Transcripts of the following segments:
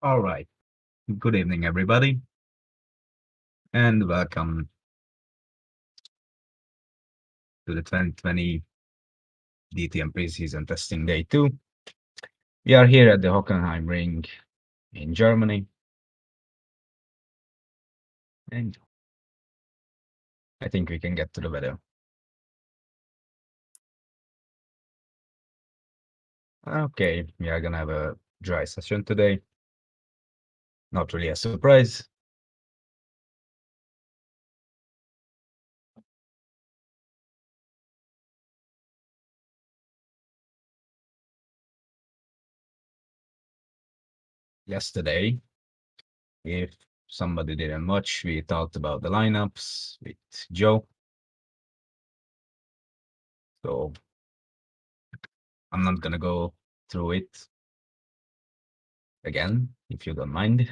All right. Good evening, everybody, and welcome to the 2020 DTM preseason testing day 2. We are here at the Hockenheim ring in Germany, and I think we can get to the weather. Okay, we are gonna have a dry session today. Not really a surprise. Yesterday, if somebody didn't watch, we talked about the lineups with Joe. So I'm not gonna go through it again, if you don't mind.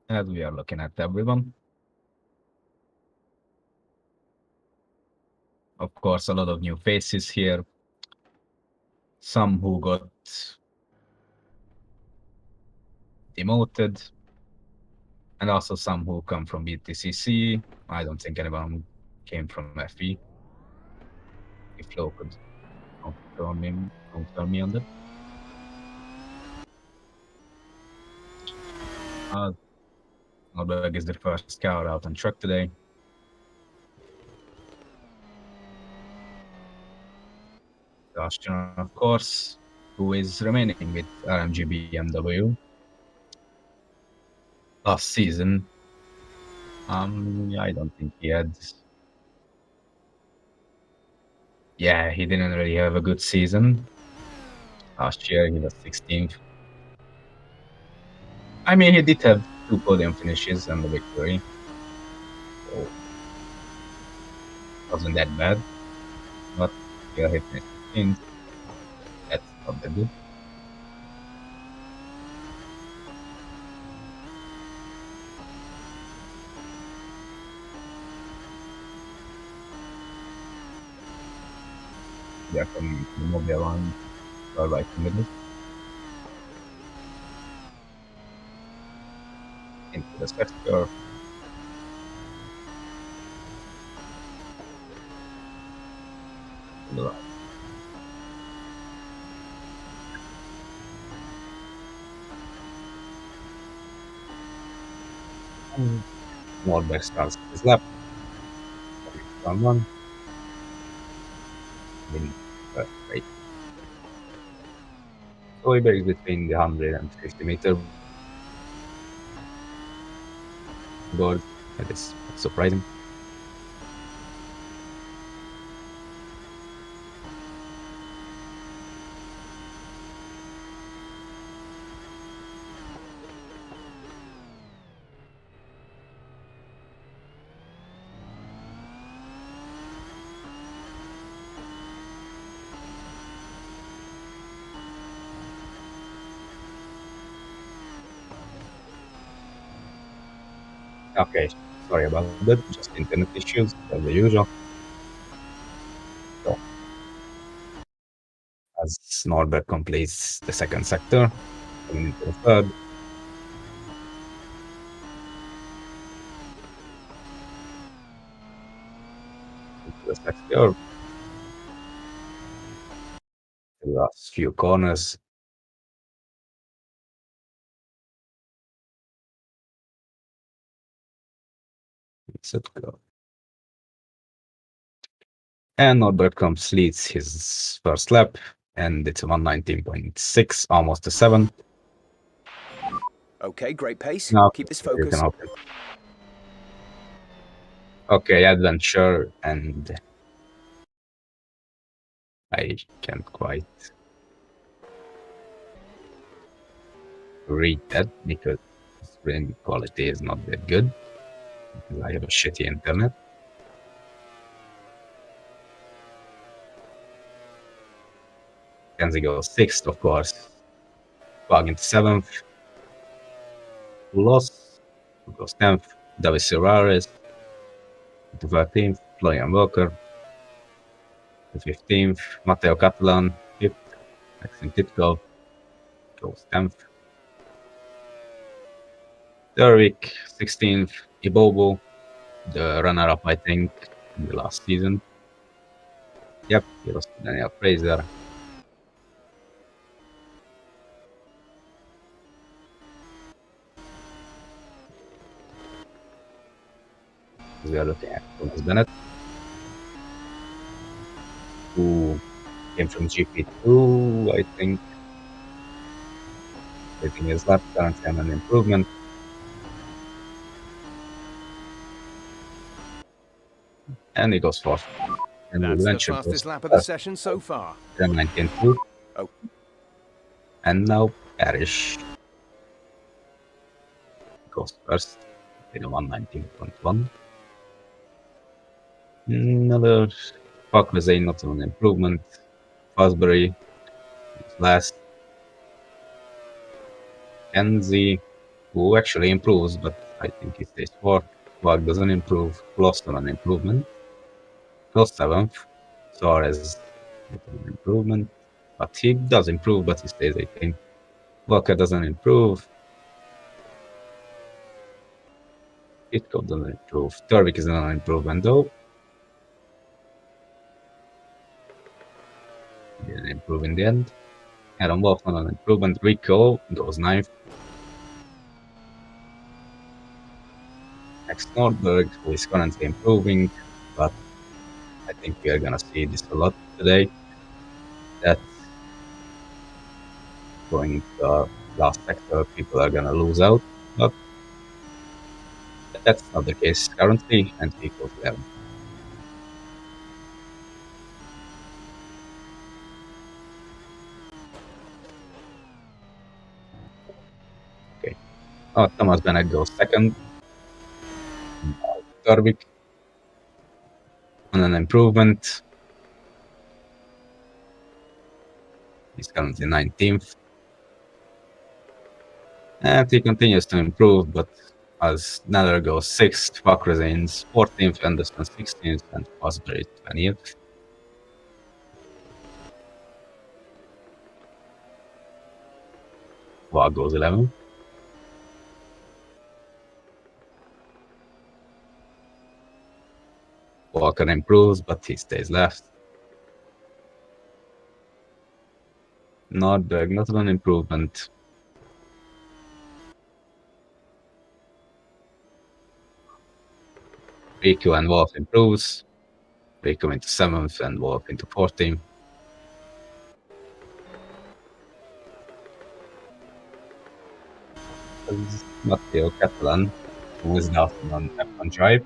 As we are looking at everyone. Of course, a lot of new faces here. Some who got demoted, and also some who come from BTCC. I don't think anyone came from FE. If Flo could confirm me on that. Norberg is the first car out on track today. Sebastian, of course, who is remaining with RMG BMW. Last season, I don't think he had. Yeah, he didn't really have a good season. Last year, he was 16th. I mean, he did have 2 podium finishes and the victory. So wasn't that bad. But still he finished 16th. That's not that good. They are coming to Mobile on or right in the middle. Into the sector. To the right. Norberg starts his lap. Round 1. In right. So he breaks between the 150-meter board. That is surprising. Okay, sorry about that. Just internet issues as usual. So, as Norbert completes the second sector, coming into the third. Into the sector. The last few corners. Let's go. And Norbert completes his first lap, and it's 119.6, almost a 7. Okay, great pace. Now Keep this you can focus. open. Okay, adventure, and I can't quite read that because it's Stream quality is not that good because I have a shitty internet. Kenzie goes 6th, of course. Bug into 7th. Loss. Who goes 10th? David Serrares. To 13th. Florian Walker. To 15th. Matteo Catalan. 5th. Maxim Titkov goes 10th. Derrick, 16th. Ibobo, the runner-up, I think, in the last season. Yep, he lost to Daniel Fraser. We are looking at Thomas Bennett, who came from GP2, I think. Rating is left, currently on an improvement. And he goes fourth. And That's the fastest lap of the session so far. 19.2. Oh. And now Parrish goes first in 119.1. Another Fakmazay, not an improvement. Fosbury is last. Kenzie, who actually improves, but I think he stays fourth. Wag doesn't improve. Lost on an improvement. Goes 7th. Suarez, not an improvement. But he does improve, but he stays 18th. Walker doesn't improve. Pitcock doesn't improve. Turvik is an improvement though. He didn't improve in the end. Adam Wolf on an improvement. Rico goes 9th. Max Nordberg, who is currently improving, but I think we are gonna see this a lot today. That going into the last sector, people are gonna lose out, but that's not the case currently, and he goes 11. Okay. Oh, Thomas Bennett goes second. Turvik on an improvement. He's currently 19th. And he continues to improve, but as Nader goes 6th, Fakrazein's 14th, Anderson 16th, and Fosbury 20th. Wag goes 11th. Walker improves, but he stays left. Nordberg, not an improvement. Rico and Wolf improves. Rico into 7th and Wolf into 14th. Matteo Catalan, who is now on F1 drive,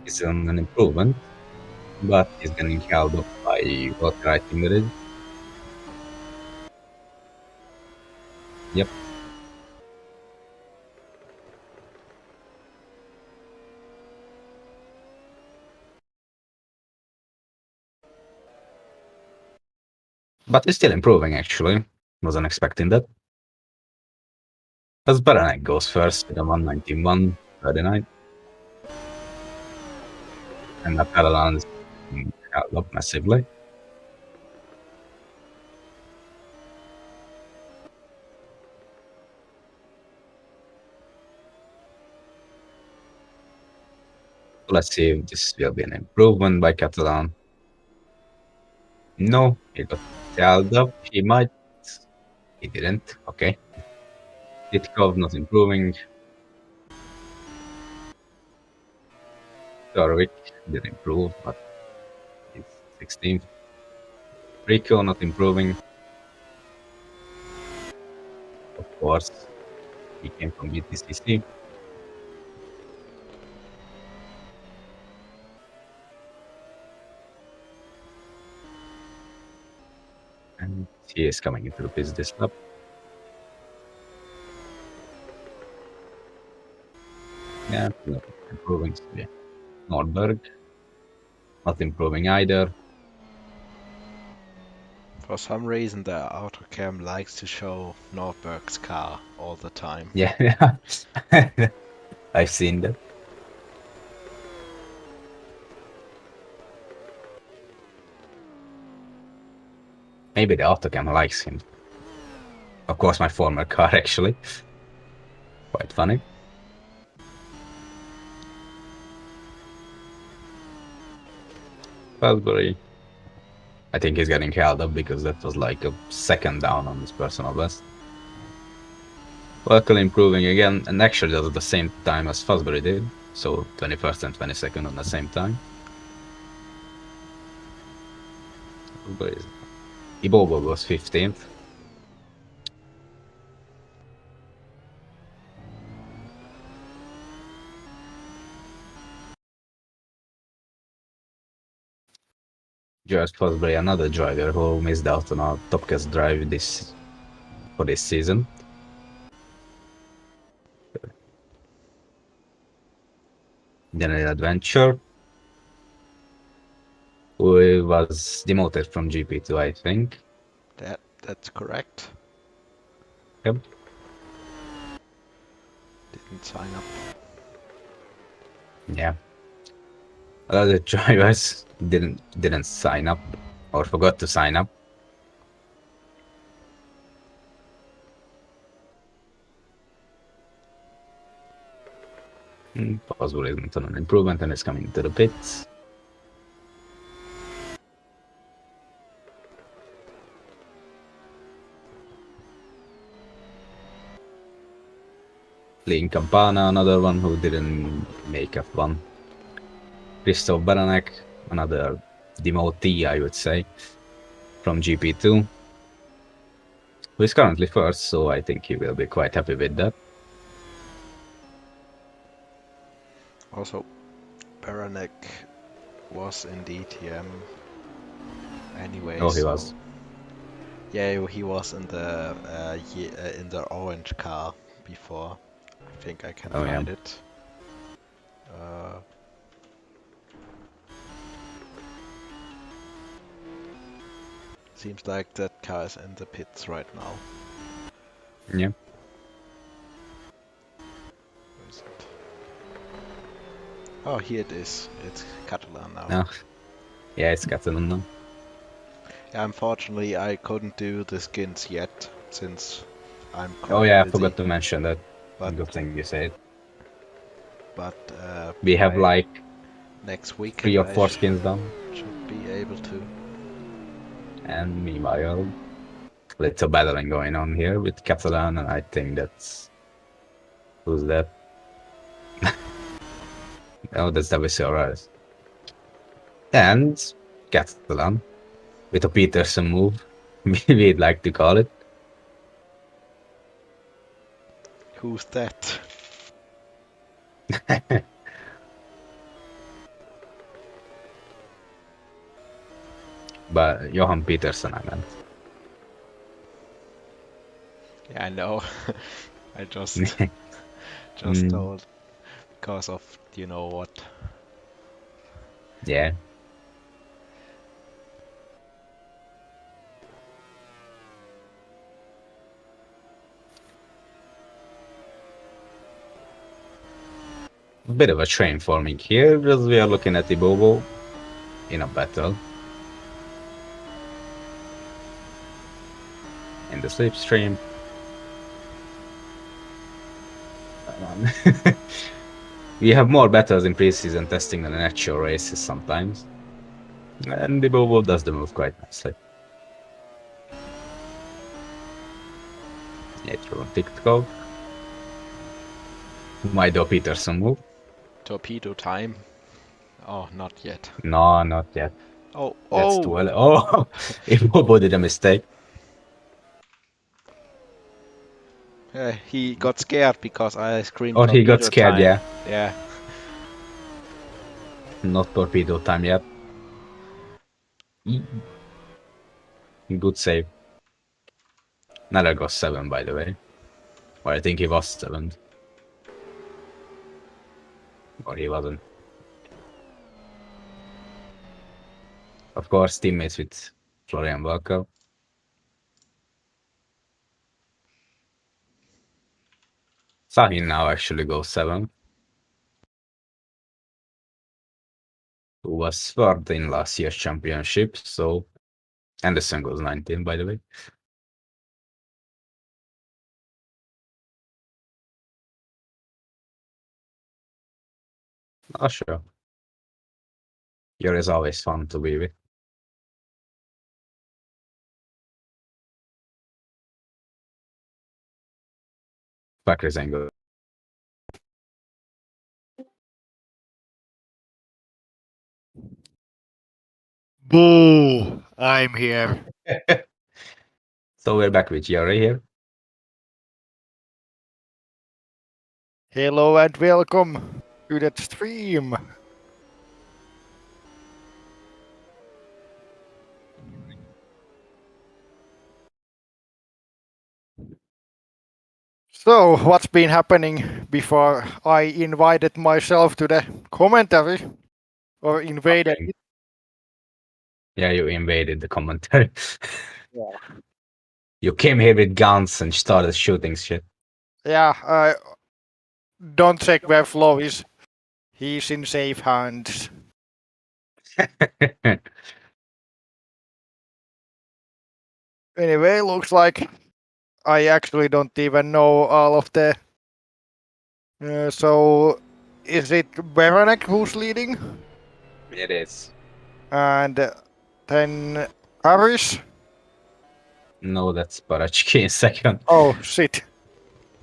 is on an improvement, but he's getting held up by Walker, I think it is. Yep. But he's still improving, actually. Wasn't expecting that. As Baranek goes first with a 191.39. And the Catalan is held up massively. Let's see if this will be an improvement by Catalan. No, he got held up. He might. He didn't. Okay. Titkov not improving. Torvik did improve, but he's 16th. Rico not improving. Of course, he came from BTCC. And he is coming into the business lab. Yeah, not improving. So yeah. Nordberg, not improving either. For some reason, the autocam likes to show Nordberg's car all the time. Yeah, yeah. I've seen that. Maybe the autocam likes him. Of course, my former car, actually. Quite funny. Fosbury. I think he's getting held up because that was like a second down on his personal best. Luckily improving again, and actually that's at the same time as Fosbury did. So 21st and 22nd on the same time. Ibobo was 15th. Just Fosbury, another driver who missed out on a Topcast drive for this season. Then an adventure, who was demoted from GP2, I think. That's correct. Yep. Didn't sign up. Yeah. Other drivers didn't sign up or forgot to sign up. Possible isn't an improvement and is coming into the pits. Lean Campana, another one who didn't make F1. Christoph Baranek, another demotee, I would say, from GP2, who is currently first, so I think he will be quite happy with that. Also, Baranek was in DTM anyway. Oh, he was. Yeah, he was in the orange car before. I think I can find it. Seems like that car is in the pits right now. Yeah. Where is it? Oh, here it is. It's Catalan now. No. Yeah, it's Catalan now. Yeah, unfortunately, I couldn't do the skins yet since I'm quite Oh yeah, busy. I forgot to mention that. But, good thing you said. But we have like next week 3 or 4 skins done. Should be able to. And meanwhile, little battling going on here with Catalan, and I think that's who's that? Oh, that's WCRS. And Catalan with a Peterson move, we'd like to call it. Who's that? But Johan Peterson, I meant. Yeah, I know. I just told because of you know what. Yeah. A bit of a train forming here, as we are looking at Ibobo in a battle. In the slipstream. We have more battles in preseason testing than in actual races sometimes. And Ibobo does the move quite nicely. Yeah, through TikTok. My do Peterson move. Torpedo time. Oh, not yet. No, not yet. Oh, that's too early. Oh, Ibobo did a mistake. He got scared because I screamed. Or he got scared, time. yeah. Yeah. Not torpedo time yet. Good save. Neller got 7, by the way. Or I think he was 7. Or he wasn't. Of course, teammates with Florian Walker. Sahin now actually goes 7th. Who was third in last year's championship, so Anderson goes 19th, by the way. Oh, sure. You're is always fun to be with. Packers ain't good. Boo! I'm here. So we're back with Yuri here. Hello and welcome to that stream. So, what's been happening before I invited myself to the commentary? Or invaded Nothing. it? Yeah, you invaded the commentary. Yeah. You came here with guns and started shooting shit. Yeah, don't check where Flo is. He's in safe hands. Anyway, looks like I actually don't even know all of the... so, is it Veranek who's leading? It is. And then Paris? No, that's Barachki in second. Oh, shit.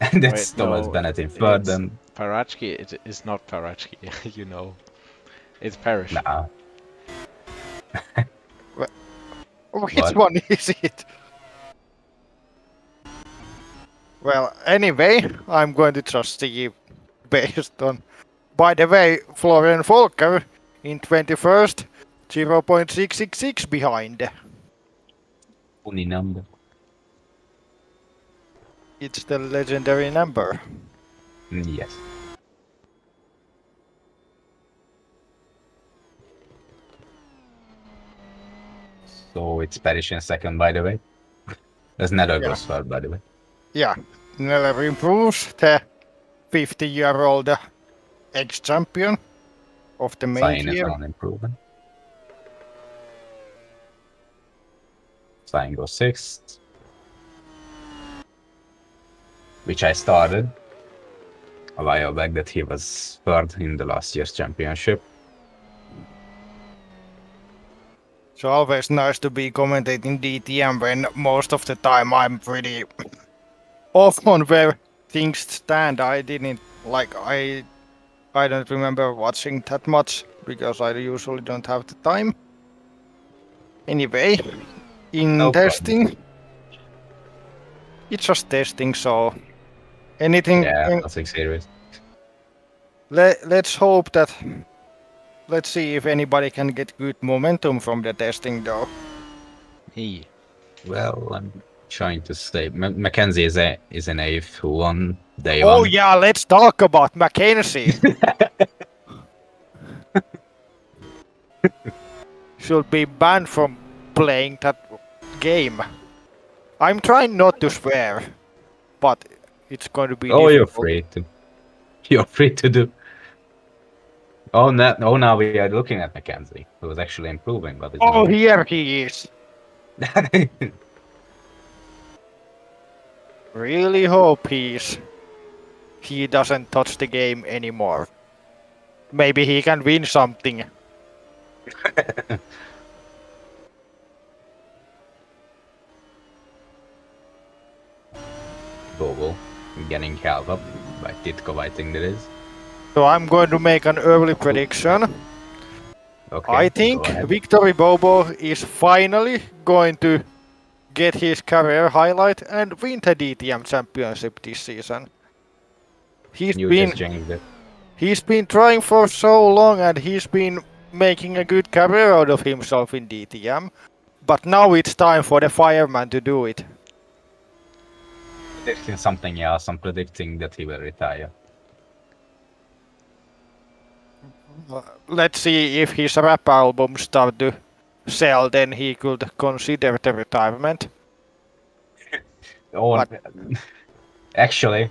And that's Wait, Thomas no, Bennett in third. it's And Parachki. It is not Parachki, you know. It's Parish. nah. Which What? one is it? Well, anyway, I'm going to just see based on... By the way, Florian Volker in 21st, 0.666 behind. Funny number. It's the legendary number. Yes. So it's Parrish in second, by the way. There's Nether goes third, by the way. Yeah, Neller improves, the 50-year-old ex-champion of the main Sain is tier. on improvement. Sain goes sixth. Which I started a while back that he was third in the last year's championship. It's always nice to be commentating DTM when most of the time I'm pretty off on where things stand. I didn't like I don't remember watching that much because I usually don't have the time. Anyway, in No testing, it's just testing, so anything. Yeah, nothing serious. Let's hope that. Let's see if anybody can get good momentum from the testing, though. Me. Well, I'm trying to stay. Mackenzie is an eighth who won day Oh one. yeah, let's talk about Mackenzie. Should be banned from playing that game. I'm trying not to swear, but it's going to be Oh, difficult. you're free to. You're free to do. Oh, now we are looking at Mackenzie, who was actually improving, but it's Oh, not. here he is. Really hope he doesn't touch the game anymore. Maybe he can win something. Bobo getting held up by Titko, I think that is. So I'm going to make an early prediction. Okay, I go think ahead. Victory Bobo is finally going to get his career highlight and win the DTM championship this season. You just changed it. He's been trying for so long and he's been making a good career out of himself in DTM. But now it's time for the fireman to do it. Predicting something else. I'm predicting that he will retire. let's see if his rap albums start to sell, then he could consider the retirement. Or actually,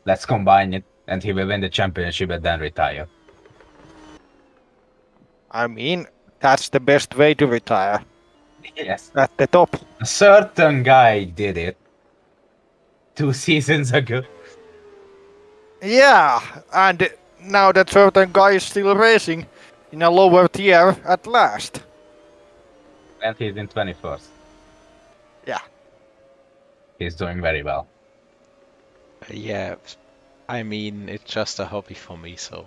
let's combine it, and he will win the championship and then retire. I mean, that's the best way to retire. Yes. At the top. A certain guy did it 2 seasons ago. Yeah, and now that certain guy is still racing in a lower tier at last. And he's in 21st. Yeah. He's doing very well. Yeah, I mean, it's just a hobby for me, so.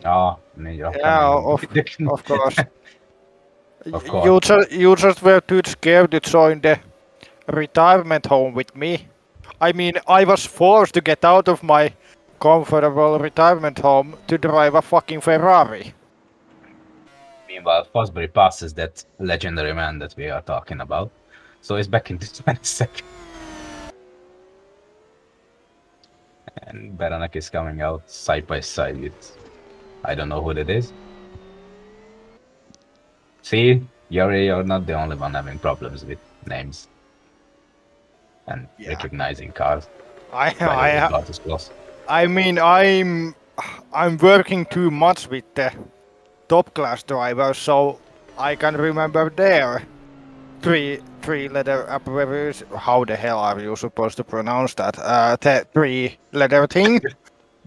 Oh, you're Yeah, coming. of course. Of course. You just were too scared to join the retirement home with me. I mean, I was forced to get out of my comfortable retirement home to drive a fucking Ferrari. Meanwhile, Fosbury passes that legendary man that we are talking about. So he's back in the 22nd. And Beranek is coming out side by side with... I don't know who that is. See, you're not the only one having problems with names. And recognizing cars. I mean, I'm working too much with the top class drivers, so I can remember their three-letter abbreviation. How the hell are you supposed to pronounce that? The three-letter thing.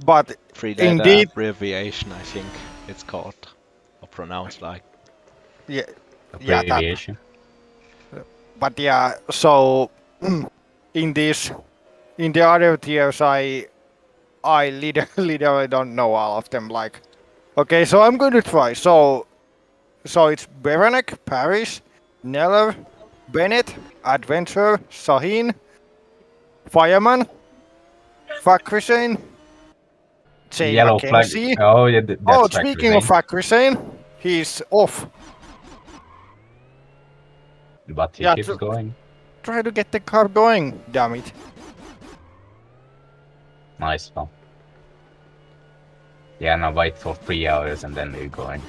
But Three-letter indeed, abbreviation, I think it's called, or pronounced like. yeah, Abbreviation. But yeah, so in the other tiers, I literally don't know all of them. Like, okay, so I'm going to try. So it's Beranek, Paris, Neller, Bennett, Adventure, Sahin, Fireman, Fakrisane, Jay Yellow flag. Mackenzie. Oh, yeah, that's Speaking of Fakrisane, he's off. But he keeps going. Try to get the car going, damn it. Nice one. Yeah, now wait for 3 hours and then we're going.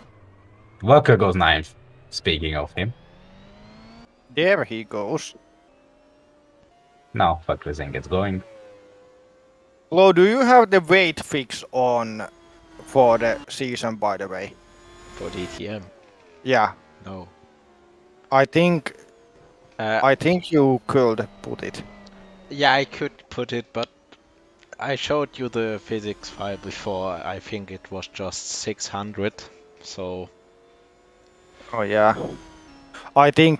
Walker goes 9th, speaking of him. There he goes. Now Fakrizin gets going. Lo, do you have the weight fix on for the season, by the way? For DTM? Yeah. No. I think you could put it. Yeah, I could put it, but I showed you the physics file before. I think it was just 600, so... Oh yeah. I think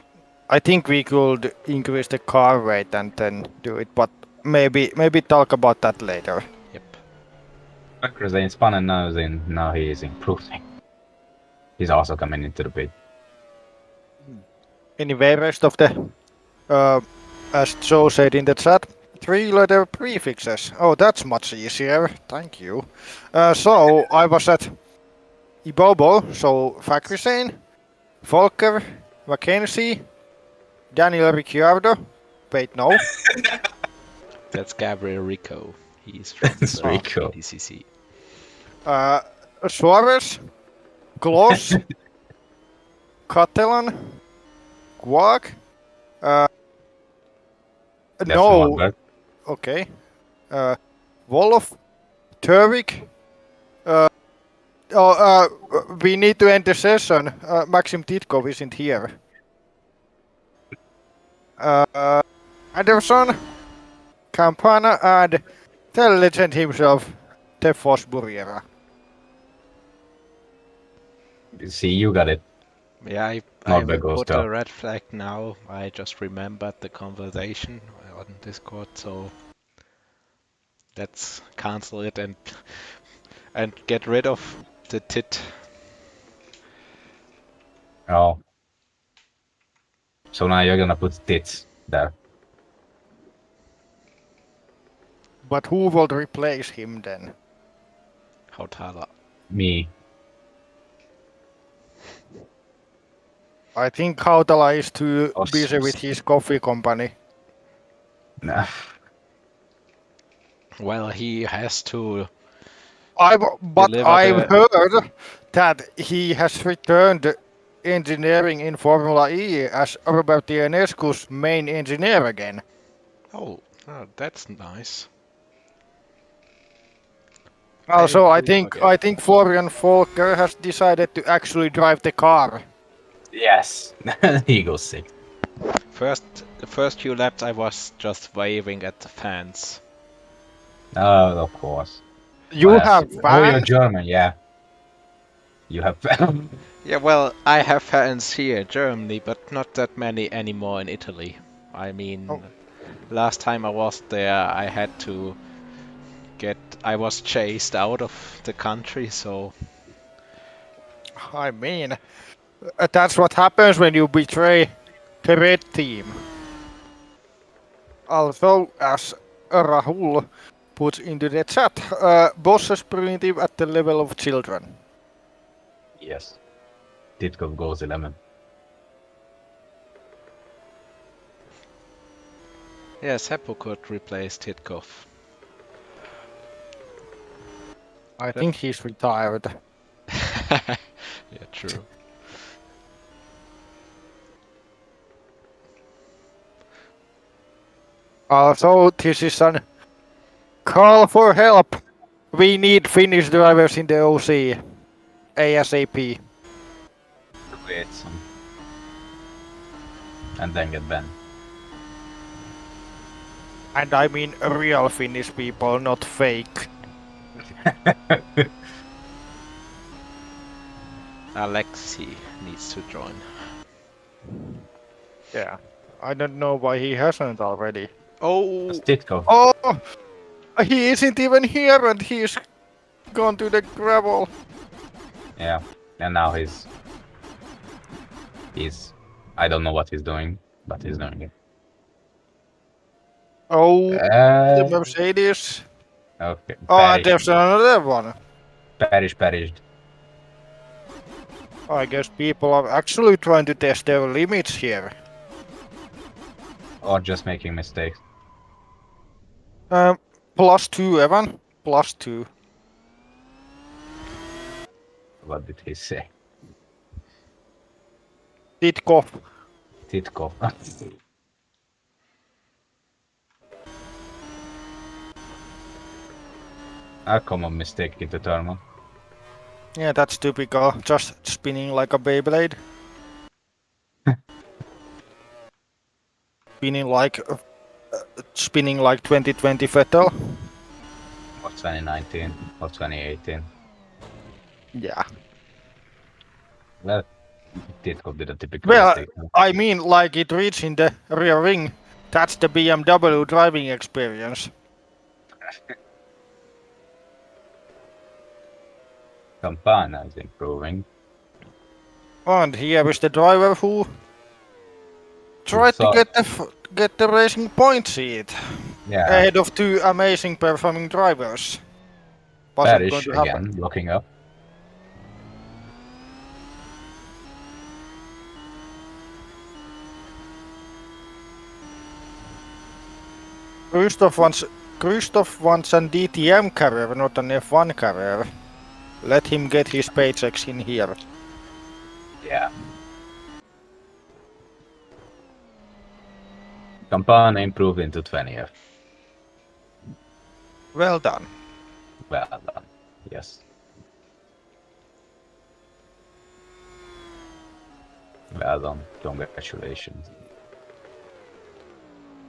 we could increase the car weight and then do it, but maybe talk about that later. Yep. Fakrizin spun and now he is improving. He's also coming into the pit. Anyway, rest of the, as Joe said in the chat, 3-letter prefixes. Oh, that's much easier. Thank you. So I was at Ibobo, so Fakrisane, Volker, Mackenzie, Daniel Ricciardo. Wait, no. That's Gabriel Rico. He's from Rico. DCC. Suarez, Gloss, Catalan, Guag. No. Okay. Wolof, Turvik. We need to end the session. Maxim Titkov isn't here. Anderson, Campana, and the legend himself, Tefos Buriera. See, you got it. Yeah, I put a red flag now. I just remembered the conversation on Discord, so let's cancel it and get rid of the tit. Oh. So now you're gonna put tits there. But who will replace him then? Hautala. Me. I think Hautala is too busy with his coffee company. Nah. Well, he has to But Deliver I've the- heard that he has returned engineering in Formula E as Roberto Ionescu's main engineer again. Oh, that's nice. Also, I do forget. think Florian Volker has decided to actually drive the car. Yes, he goes sixth. The first few laps I was just waving at the fans. Oh, of course. You What else? have Oh, you're fans? German, yeah. You have fans. Yeah, well, I have fans here in Germany, but not that many anymore in Italy. I mean, Oh. last time I was there, I was chased out of the country, so I mean, that's what happens when you betray the red team. Also, as Rahul puts into the chat, bosses primitive at the level of children. Yes. Titkov goes 11. yeah, Seppo could replace Titkov. I think he's retired. Yeah, true. Also, this is an call for help. We need Finnish drivers in the OC. ASAP. Create some. And then get banned. And I mean real Finnish people, not fake. Alexi needs to join. Yeah. I don't know why he hasn't already. Oh, Titkov. Oh! He isn't even here and he's gone to the gravel. Yeah. And now he's... I don't know what he's doing, but he's doing it. Oh, the Uh, Mercedes. okay. Oh, and Perished. there's another one. Perished. I guess people are actually trying to test their limits here. Or just making mistakes. +2, Evan. +2. What did he say? Titkov. Titkov. A common mistake in the tournament. Yeah, that's typical. Just spinning like a Beyblade. Spinning like 2020 Vettel. Or 2019. Or 2018. Yeah. Well, Titkov did a typical Well, mistake. I mean, like it reaching the rear ring. That's the BMW driving experience. Campana is improving. And here is the driver who tried to get the racing point seat Yeah. ahead of two amazing performing drivers. Wasn't going Parish to happen. again, looking up. Christoph wants an DTM career, not an F1 career. Let him get his paychecks in here. Yeah. Campana improved into 20th. Well done. Well done. Yes. Well done. Congratulations.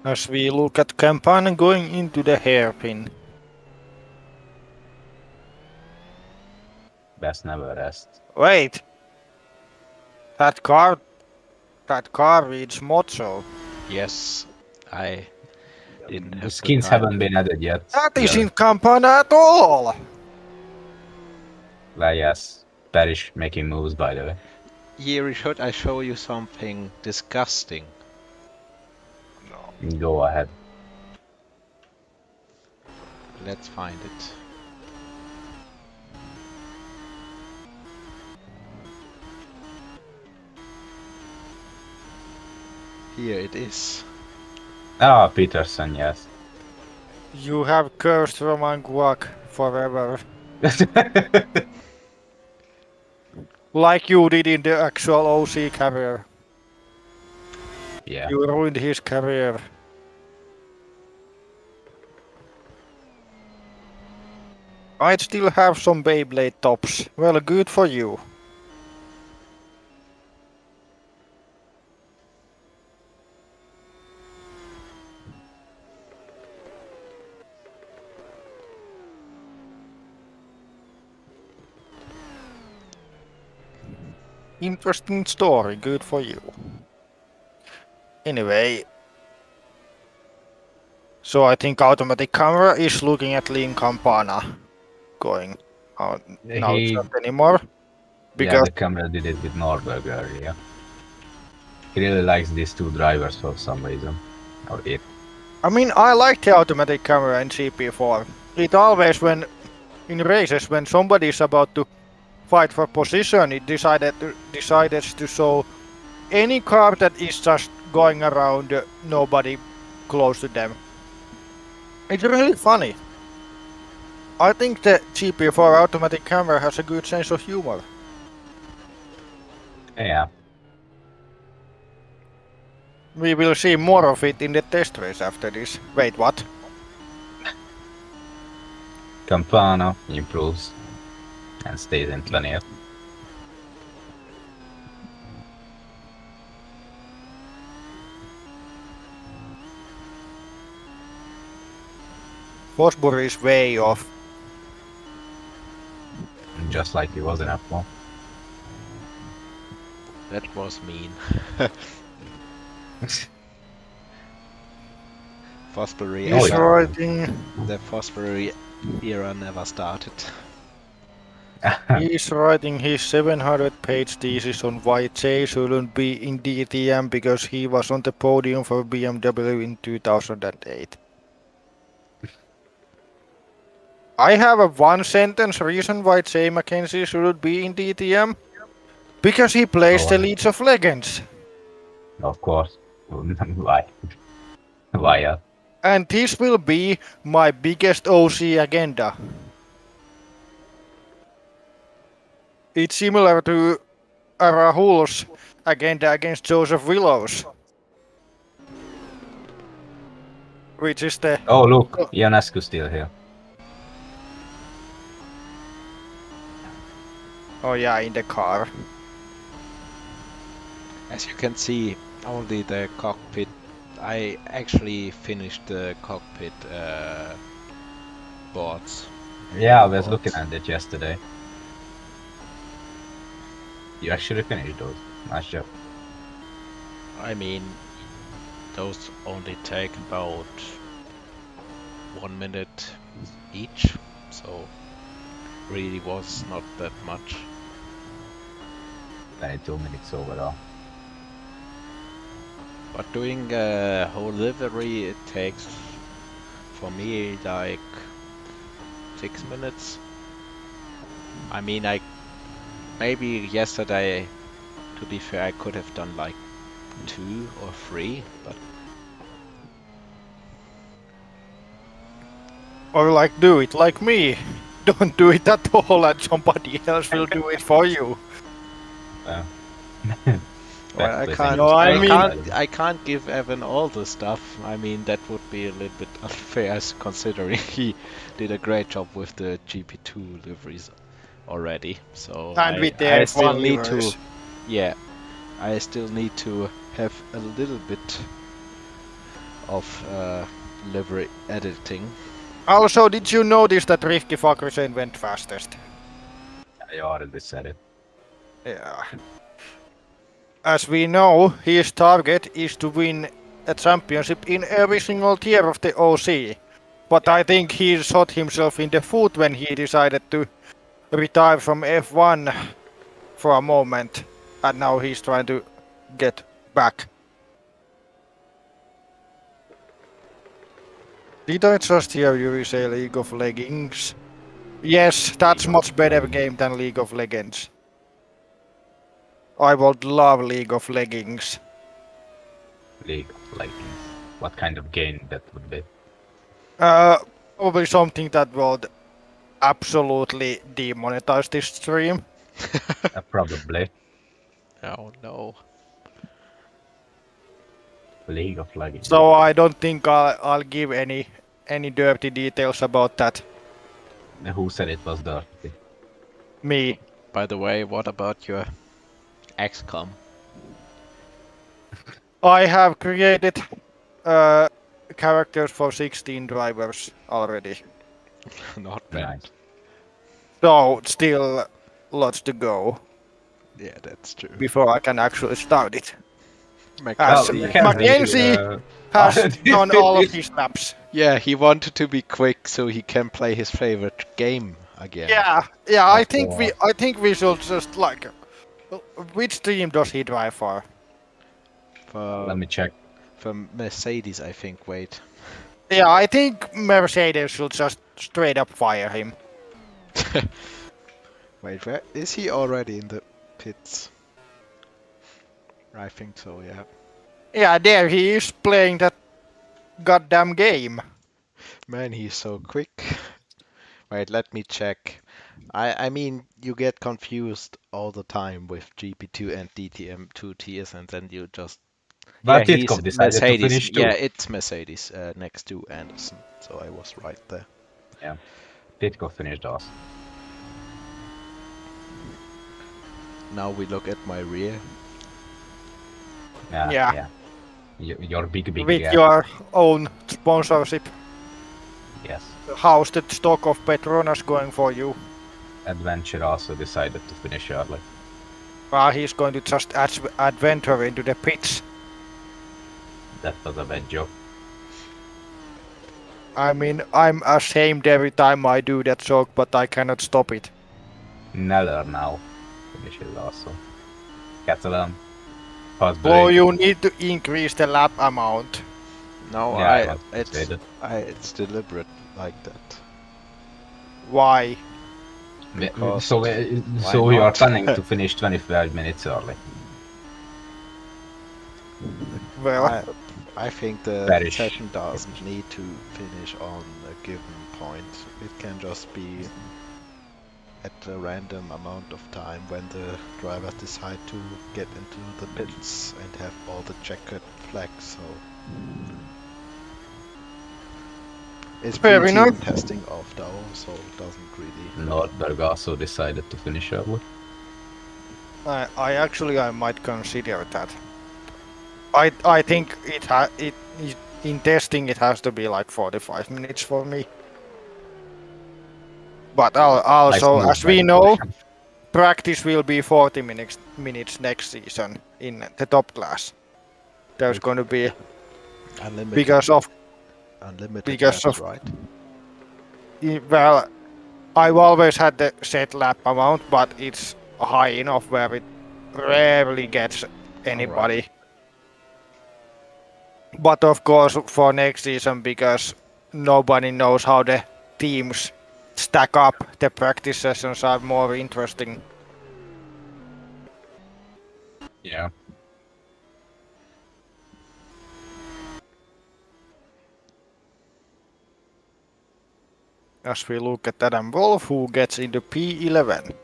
As we look at Campana going into the hairpin. Best never rest. Wait! That car reads Mocho. yes, I didn't The have skins the time. haven't been added yet. That isn't Campana at all! Well, yes. Parish making moves, by the way. Yuri, should I show you something disgusting? Go ahead. Let's find it. Here it is. Ah, Peterson, yes. You have cursed Roman Guac forever. Like you did in the actual OC career. Yeah. You ruined his career. I'd still have some Beyblade tops. Well, good for you. Interesting story, good for you. Anyway, so I think automatic camera is looking at Lin Campana going out now He, not anymore. yeah, Because the camera did it with Norberg earlier. He really likes these two drivers for some reason. Or it. I mean I like the automatic camera in GP4. It always when in races when somebody is about to fight for position it decided to show any car that is just going around nobody close to them. It's really funny. I think the GP4 automatic camera has a good sense of humor. Yeah. We will see more of it in the test race after this. Wait, what? Campana improves and stays in 20th. Fosbury is way off. Just like he was in F1. That was mean. Fosbury He's yeah. riding. The Fosbury era never started. He's writing his 700-page thesis on why Jay shouldn't be in DTM because he was on the podium for BMW in 2008. I have a one-sentence reason why Jay Mackenzie shouldn't be in DTM. Because he plays the League of Legends. Of course. Why? Why? And this will be my biggest OC agenda. It's similar to Rahul's agenda against Joseph Willows. Which is the... Oh, look, Ionescu's still here. Oh yeah, in the car. As you can see, only the cockpit. I actually finished the cockpit boards. Yeah, I was looking at it yesterday. You actually finished those. Nice job. I mean, those only take about 1 minute each, so really was not that much. 22 minutes overall. But doing a whole livery, it takes for me like 6 minutes. I mean, maybe yesterday, to be fair, I could have done like 2 or 3, but Or like do it like me. Don't do it at all and somebody else will do it for you. well, I Best can't. No, I mean- I can't give Evan all the stuff. I mean, that would be a little bit unfair, considering he did a great job with the GP2 liveries already. So And with the I still F1 need liveries. to. Yeah, I still need to have a little bit of livery editing. Also, did you notice that Rikki Fakrisen went fastest? I already said it. Yeah. As we know, his target is to win a championship in every single tier of the OC. But I think he shot himself in the foot when he decided to retire from F1 for a moment. And now he's trying to get back. Did I just hear you say League of Legends? Yes, that's much better game than League of Legends. I would love League of Legends. League of Legends. What kind of game that would be? Probably something that would absolutely demonetize this stream. Probably. Oh no. League of Legends. So I don't think I'll give any dirty details about that. Who said it was dirty? Me. By the way, what about your XCOM? I have created characters for 16 drivers already. Not bad. Nice. So still lots to go Yeah, that's true. before I can actually start it. Mackenzie- Well, Mackenzie has done all of his laps. Yeah, he wanted to be quick so he can play his favorite game again. Yeah. I think we should just like. Which team does he drive for? Let me check. For Mercedes, I think. Wait. Yeah, I think Mercedes should just straight up fire him. Wait, where is he already in the pits? I think so, yeah. Yeah, there he is playing that goddamn game. Man, he's so quick. Wait, let me check. I mean, you get confused all the time with GP2 and DTM 2 tiers, and then you just... But yeah, Titkov he's decided to Mercedes. finish too. Yeah, it's Mercedes next to Anderson, so I was right there. Yeah. Titkov finished us. Now we look at my rear. Yeah. Your big With gap. your own sponsorship. Yes. How's the stock of Petronas going for you? Adventure also decided to finish early. He's going to just adventure into the pits. That was a bad joke. I mean, I'm ashamed every time I do that joke, but I cannot stop it. Neller now finishes also. Catalan. So you need to increase the lap amount. No, Yeah, it's deliberate like that. Why? Because So why you are not? planning to finish 25 minutes early. Well, I think the Perish. session doesn't need to finish on a given point. It can just be at a random amount of time when the drivers decide to get into the pits and have all the checkered flags. So it's Fair pre-team enough. testing off though, so it doesn't really. Nordberg also decided to finish early. I might consider that. I think it in testing it has to be like 45 minutes for me. But also, Nice as we move, know, Russian. practice will be 40 minutes next season in the top class. There's going to be Unlimited. Unlimited because laps, of- right? well, I've always had the set lap amount, but it's high enough where it rarely gets anybody. But of course, for next season, because nobody knows how the teams stack up, the practice sessions are more interesting. Yeah. As we look at Adam Wolf, who gets into P11.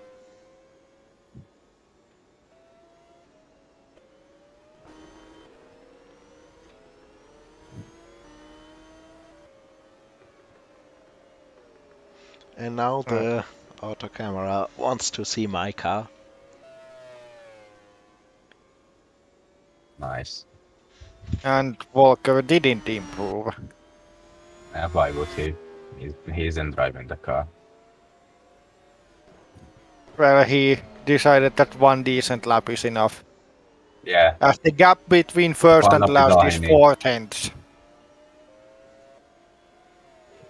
And now the auto camera wants to see my car. Nice. And Walker didn't improve. Why would he? He isn't driving the car. Well, he decided that one decent lap is enough. Yeah. As the gap between first One and lap last is behind me. 4 tenths.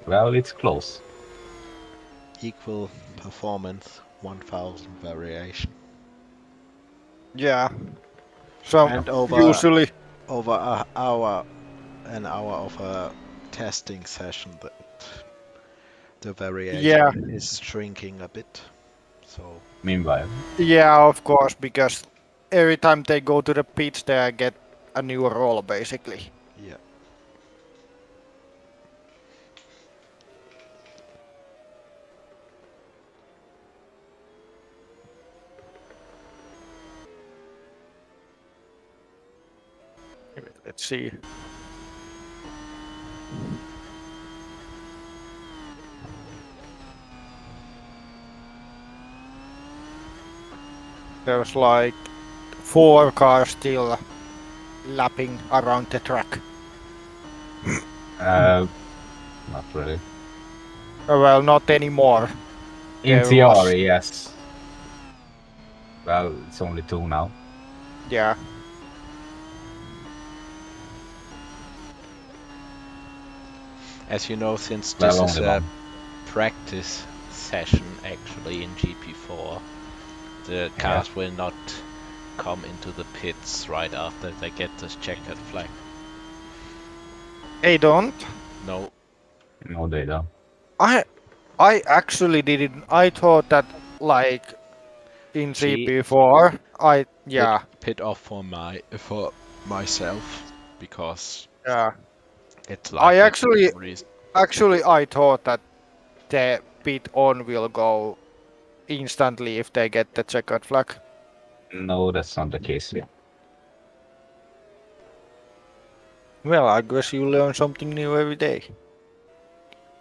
Well, it's close. Equal performance, 1000 variation. Yeah. So And over usually, over an hour of a testing session, that the variation is shrinking a bit. So Meanwhile, yeah, of course, because every time they go to the pits, they get a new role basically. yeah. Let's see. There's like 4 cars still lapping around the track. Not really. Well, not anymore. In There theory, was- yes. Well, it's only 2 now. Yeah. As you know, since Well, this is only a one. practice session actually in GP4, the cars will not come into the pits right after they get this checkered flag. They don't. No, No, they don't. I actually didn't. I thought that like in See, GP4, yeah. pit off for myself because Yeah. it's I like a actually reason. I thought that the pit on will go instantly if they get the checkered flag. No, that's not the case here. Well, I guess you learn something new every day.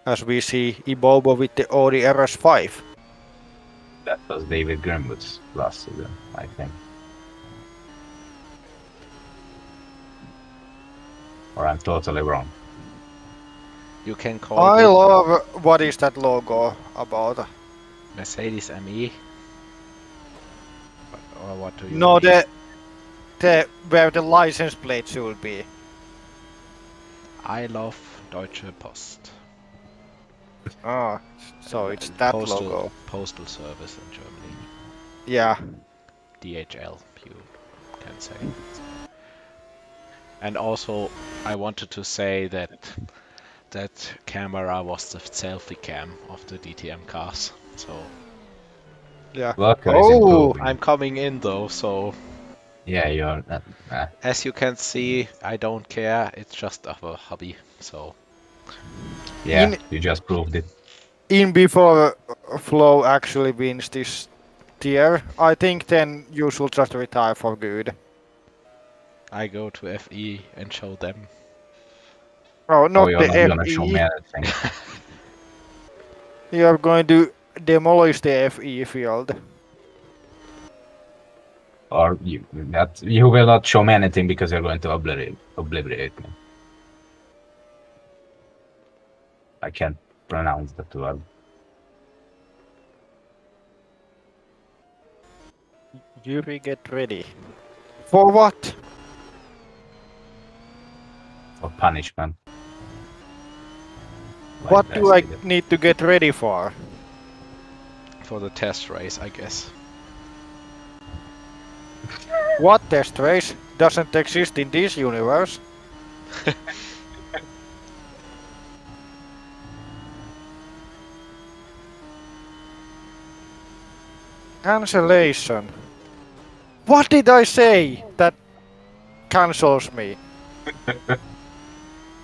As we see Ibobo with the Audi RS5. That was David Grimwood's last season, I think. Or I'm totally wrong. You can call I it love what is that logo about? Mercedes ME. Or what do you No, mean? the where the license plate should be. I love Deutsche Post. Ah, so it's that logo. Postal service in Germany. Yeah. DHL, you can say. And also, I wanted to say that that camera was the selfie cam of the DTM cars. So Yeah. Worker is Oh, improving. I'm coming in though, so Yeah, you're. as you can see, I don't care. It's just a hobby. So Yeah, you just proved it. in before Flow actually wins this tier, I think then you should just retire for good. I go to FE and show them. Oh, not You're the not gonna show FE. me anything. You are going to demolish the FE field. Or you will not show me anything because you're going to obliterate me. I can't pronounce that word. Yuri, get ready. For what? For punishment. What Like do I did. need to get ready for? For the test race, I guess. What test race doesn't exist in this universe? Cancellation. What did I say that cancels me?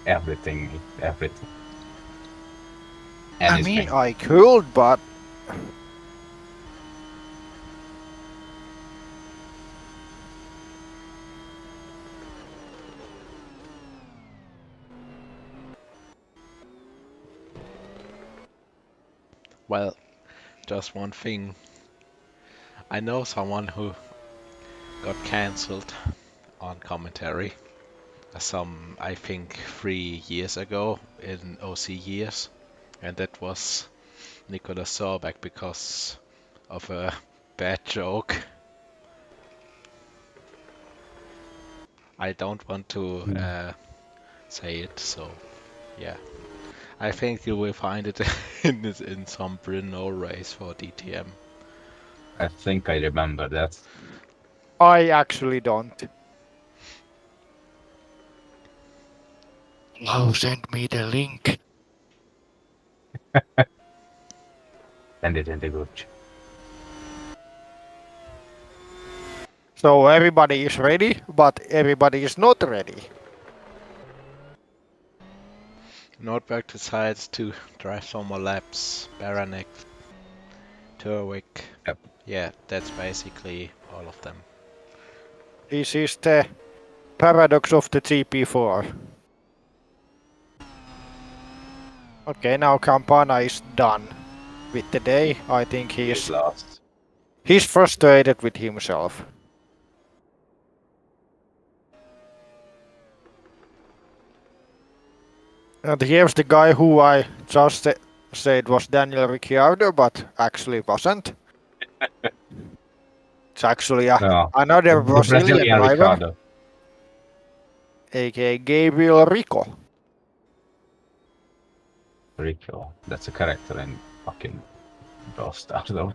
Everything. I mean, Anything. I could, but Well, just one thing. I know someone who got cancelled on commentary. Some, I think, 3 years ago in OC years. And that was Nicolas Sorbeck because of a bad joke. I don't want to say it, so yeah. I think you will find it in some Brno race for DTM. I think I remember that. I actually don't. Oh, send me the link. Send it in the group chat. So everybody is ready, but everybody is not ready. Nordberg decides to drive some more laps. Baranek, Turwick. Yep. Yeah, that's basically all of them. This is the paradox of the GP4. Okay, now Campana is done with the day. I think He's lost. he's frustrated with himself. And here's the guy who I just said was Daniel Ricciardo, but actually wasn't. It's actually another The Brazilian driver, Ricardo. aka Gabriel Rico. Rico. That's a character in fucking Brawl Stars, though.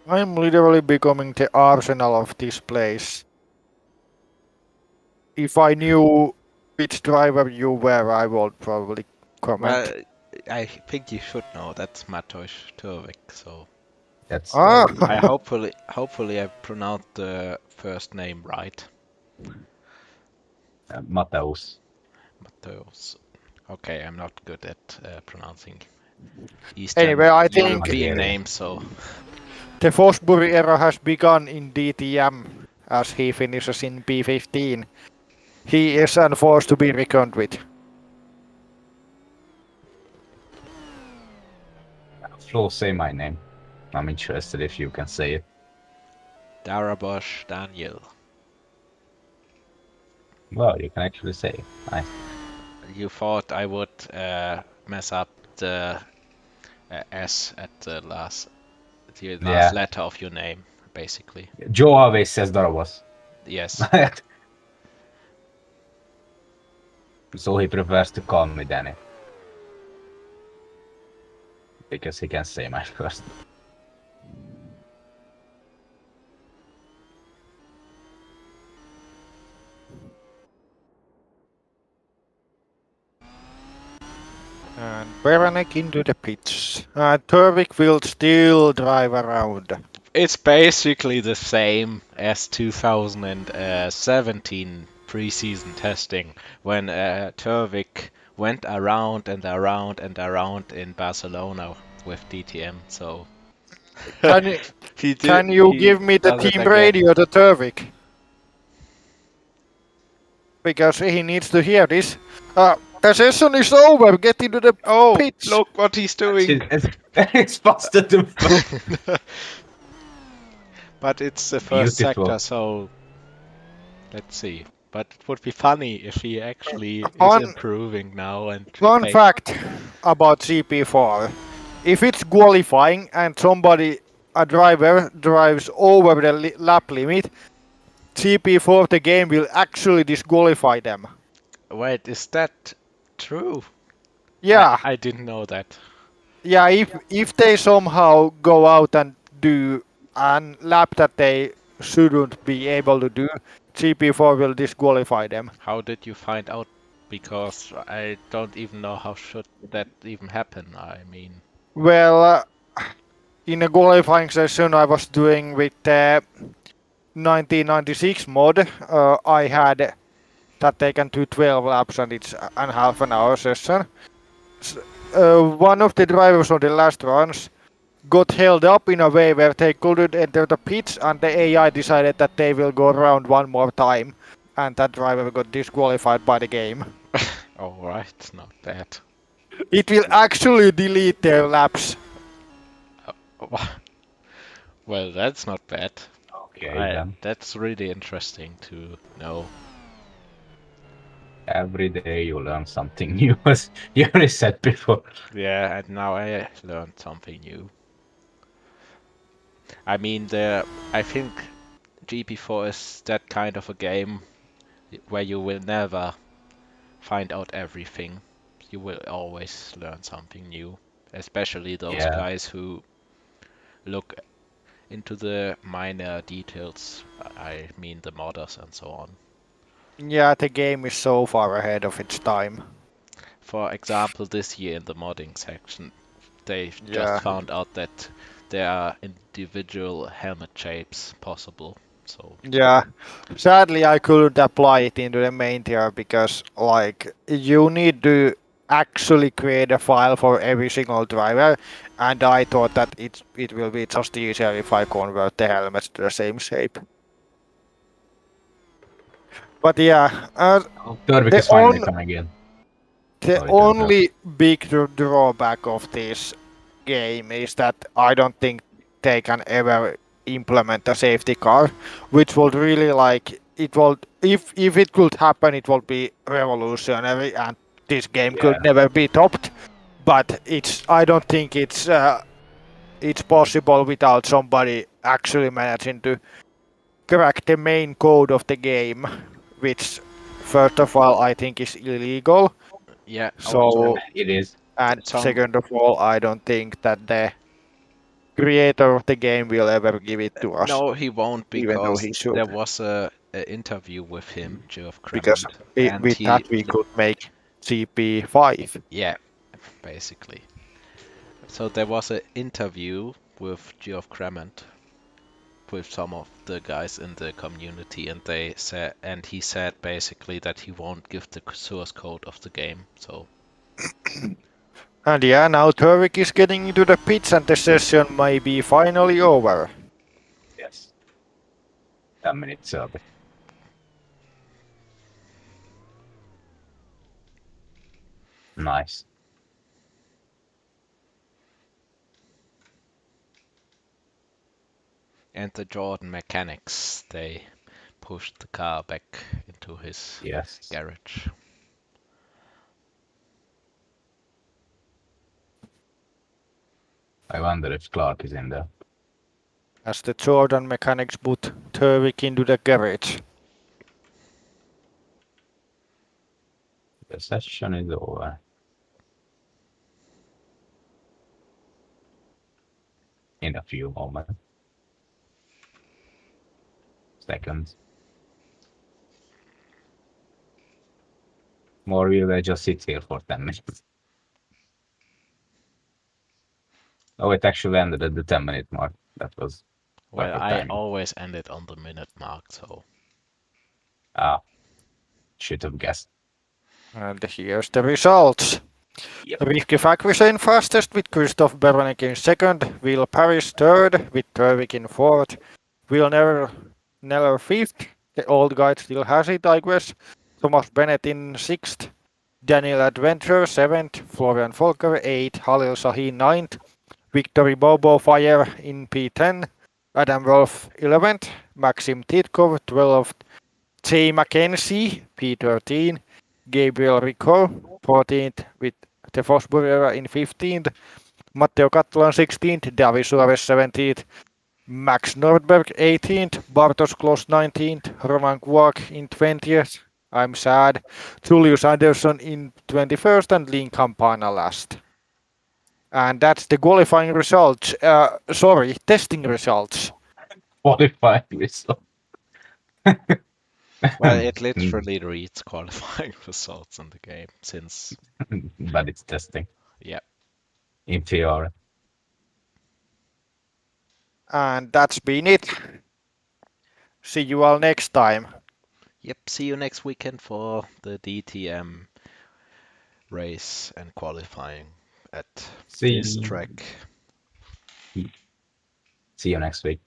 I'm literally becoming the arsenal of this place. If I knew which driver you were, I would probably comment. Well, I think you should know that's Mateusz Turvik, so That's I hopefully I pronounced the first name right. Mateus. Mateusz. Okay, I'm not good at pronouncing Eastern Anyway, I think European names, so the Fosbury era has begun in DTM as he finishes in P15. He is enforced to be reckoned with. Flo, say my name. I'm interested if you can say it. Darabosh Daniel. Well, you can actually say it. Nice. You thought I would mess up the S at the last letter of your name, basically. Joe always says Darabos. Yes. So he prefers to call me Danny. Because he can say my first. And Beranek into the pits. Turvik will still drive around. It's basically the same as 2017 preseason testing when Turvik went around and around and around in Barcelona with DTM. So Can you give me the does it team again. radio to Turvik? Because he needs to hear this. The session is over. Get into the pits. Look what he's doing! It's faster to. But it's the first Beautiful. sector, so let's see. But it would be funny if he actually is improving now. And One fact about GP4. If it's qualifying and a driver drives over the lap limit, GP4 the game will actually disqualify them. Wait, is that true? Yeah. I didn't know that. Yeah, if they somehow go out and do a lap that they shouldn't be able to do, GP4 will disqualify them. How did you find out? Because I don't even know how should that even happen. I mean, well, in a qualifying session I was doing with the 1996 mod, I had that they can do 12 laps and it's a half an hour session. One of the drivers on the last runs got held up in a way where they couldn't enter the pits and the AI decided that they will go around one more time and that driver got disqualified by the game. alright, not bad. It will actually delete their laps. Well, that's not bad. Okay, then. That's really interesting to know. Every day you learn something new, as you already said before. Yeah, and now I learned something new. I mean, I think GP4 is that kind of a game where you will never find out everything. You will always learn something new, especially those guys who look into the minor details. I mean the modders and so on. Yeah, the game is so far ahead of its time. For example, this year in the modding section, they just found out that there are individual helmet shapes possible. So yeah, sadly I couldn't apply it into the main tier because like you need to actually create a file for every single driver, and I thought that it will be just easier if I convert the helmets to the same shape. But yeah, Oh, Turvik the is finally coming in. the Sorry to interrupt. only big drawback of this game is that I don't think they can ever implement a safety car, which would really like it will if it could happen, it would be revolutionary, and this game could Yeah, never be topped. But I don't think it's possible without somebody actually managing to crack the main code of the game, which first of all I think is illegal. Yeah, So it is. and some second of all, I don't think that the creator of the game will ever give it to us, no, he won't even though because he should. there was a interview with him, Geoff Because Cremont, and with that we could make GP5. yeah, basically. So there was an interview with Geoff Cremont with some of the guys in the community, and he said basically that he won't give the source code of the game. So And yeah, now Turvik is getting into the pits and the session may be finally over. Yes. 10 minutes service. Nice. and the Jordan mechanics, they pushed the car back into his Yes. garage. I wonder if Clark is in there. As the Jordan mechanics put Turvik into the garage. The session is over. In a few moments. Seconds. Or will I just sit here for 10 minutes? Oh, it actually ended at the 10-minute mark. That was Well, perfect I timing. always end it on the minute mark, so Ah, should have guessed. And here's the results. Yep. Ricky Fakrisen fastest with Christoph Berenek in second, Will Paris third with Turvik in fourth, Will Neller fifth, the old guy still has it I guess, Thomas Bennett in sixth, Daniel Adventure seventh, Florian Volker eighth, Halil Sahin ninth, Victory Bobo Fire in P10, Adam Wolf 11th, Maxim Titkov 12th, Jay Mackenzie P13, Gabriel Rico 14th with the Fosbury in 15th, Matteo Kattolan 16th, Davi Suarez 17th, Max Nordberg 18th, Bartosz Klos 19th, Roman Quark in 20th, I'm sad, Julius Anderson in 21st, and Lin Campana last. And that's the qualifying results. Testing results. Qualifying result. well, it literally reads qualifying results in the game since But it's testing. yeah. In theory. And that's been it. See you all next time. Yep, see you next weekend for the DTM race and qualifying at this track. See you next week.